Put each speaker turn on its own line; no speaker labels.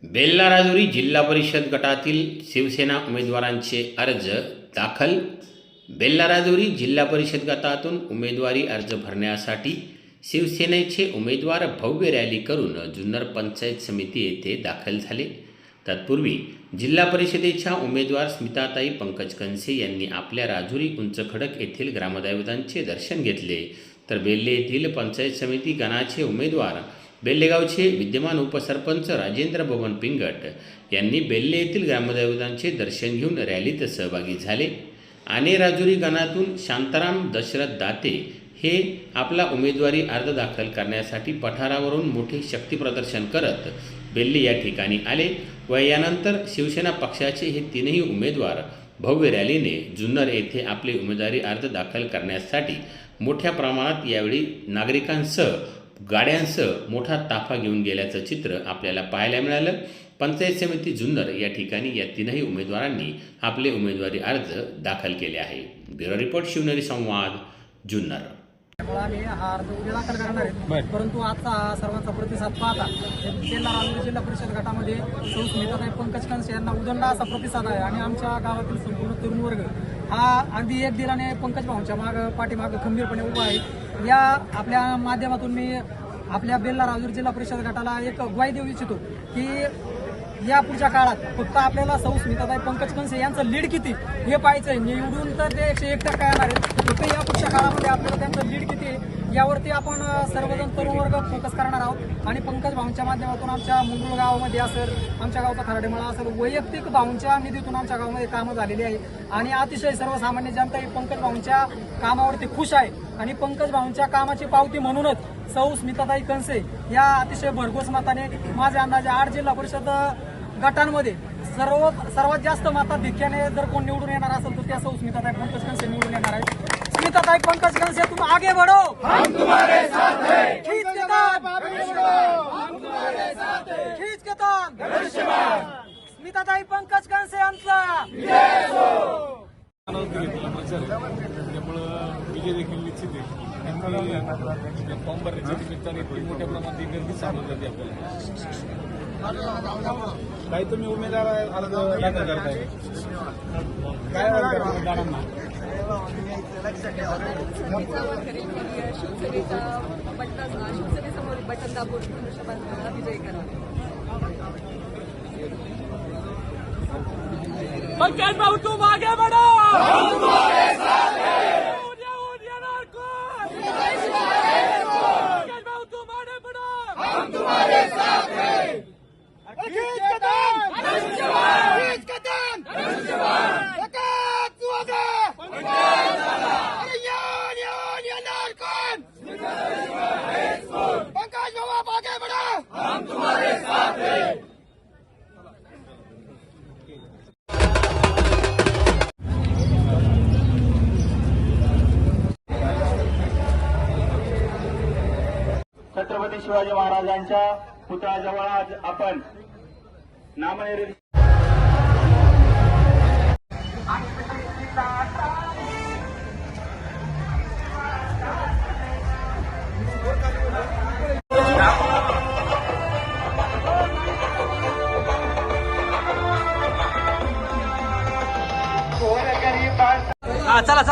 बेल्ला राजुरी जिल्हा परिषद गटातील शिवसेना उमेदवारांचे अर्ज दाखल. बेल्ला राजुरी जिल्हा परिषद गटातून उमेदवारी अर्ज भरण्यासाठी शिवसेनेचे उमेदवार भव्य रॅली करून जुन्नर पंचायत समिती येथे दाखल झाले. तत्पूर्वी जिल्हा परिषदेच्या उमेदवार स्मिताताई पंकज कनसे यांनी आपल्या राजुरी उंचखडक येथील ग्रामदैवतांचे दर्शन घेतले. तर बेल्ले येथील पंचायत समिती गणाचे उमेदवार बेल्लेगावचे विद्यमान उपसरपंच राजेंद्र बबन पिंगट यांनी बेल्ले येथील ग्रामदैवतांचे दर्शन घेऊन रॅलीत सहभागी झाले. आणि राजुरी गणातून शांताराम दशरथ दाते हे आपला उमेदवारी अर्ज दाखल करण्यासाठी पठारावरून मोठे शक्तीप्रदर्शन करत बेल्ले या ठिकाणी आले व यानंतर शिवसेना पक्षाचे हे तीनही उमेदवार भव्य रॅलीने जुन्नर येथे आपले उमेदवारी अर्ज दाखल करण्यासाठी मोठ्या प्रमाणात यावेळी नागरिकांसह गाड्यांसह मोठा ताफा घेऊन गेल्याचं चित्र आपल्याला पाहायला मिळालं. पंचायत समिती जुन्नर या ठिकाणी या तीनही उमेदवारांनी आपले उमेदवारी अर्ज दाखल केले आहे. ब्युरो रिपोर्ट शिवनेरी संवाद जुन्नर.
आम्ही हा अर्ज उद्या दाखल करणार आहेत, परंतु आजचा सर्वांचा प्रतिसाद पाहता बेल्ला राजुरी जिल्हा परिषद गटामध्ये सौ स्मिताताई पंकज कनसे यांना उदंड असा प्रतिसाद आहे. आणि आमच्या गावातील संपूर्ण तरुण वर्ग हा अगदी एक दिलाने पंकज भाऊंच्या पाठीमागं खंबीरपणे उभा आहे. या आपल्या माध्यमातून मी आपल्या बेल्ला राजुरी जिल्हा परिषद गटाला एक ग्वाही देऊ इच्छितो की या पुढच्या काळात फक्त आपल्याला सौ स्मिताताई पंकज कनसे यांचं लीड किती हे पाहायचं आहे. निवडून तर ते 101% येणार आहेत, फक्त या पुढच्या काळामध्ये आपल्याला त्यांचं लीड किती आहे यावरती आपण सर्वजण तरुण वर्ग फोकस करणार आहोत. आणि पंकज भाऊंच्या माध्यमातून आमच्या मुंगरुळ गावामध्ये असेल, आमच्या गावचा खराडेमळा असेल, वैयक्तिक भाऊंच्या निधीतून आमच्या गावामध्ये कामं झालेली आहे. आणि अतिशय सर्वसामान्य जनता ही पंकज भाऊंच्या कामावरती खुश आहे. आणि पंकज भाऊंच्या कामाची पावती म्हणूनच सौ स्मिताताई कनसे या अतिशय भरघोस मताने माझ्या अंदाजे 8 जिल्हा परिषद गटांमध्ये सर्वात जास्त मताधिक्याने जर कोण निवडून येणार असेल तर त्या सौ स्मिताताई पंकज कनसे निवडून येणार आहेत. स्मिताताई पंकज कनसे तुम आगे बढ़ो, हम तुम्हारे साथ हैं. खींच के तान, हम तुम्हारे साथ हैं. खींच के तान, स्मिताताई पंकज कनसे यांचा
त्यामुळं विजय देखील निश्चित आहे. फॉर्म भरण्याच्या निमित्ताने मोठ्या प्रमाणात गर्दी सामोर जाते आपल्याला. काही तुम्ही उमेदवार अर्ज दाखल करताय, काय उमेदवारांना
शिवसेनेसमोर बटन दाबून धनुष्यबाणाला विजयी करा.
पंकज भाऊ तुम आगे बढ़ो, हम तुम्हारे साथ हैं. पंकज भाऊ तुम आगे बढ़ो, हम तुम्हारे साथ हैं. खींच के तान, खींच के तान, एकाच तुझे अरे यान नारकोन. पंकज भाऊ आप आगे बढ़ो, हम तुम्हारे साथ हैं.
छत्रपती शिवाजी महाराजांच्या पुतळ्याजवळ आज आपण नामनिर्देशन
चला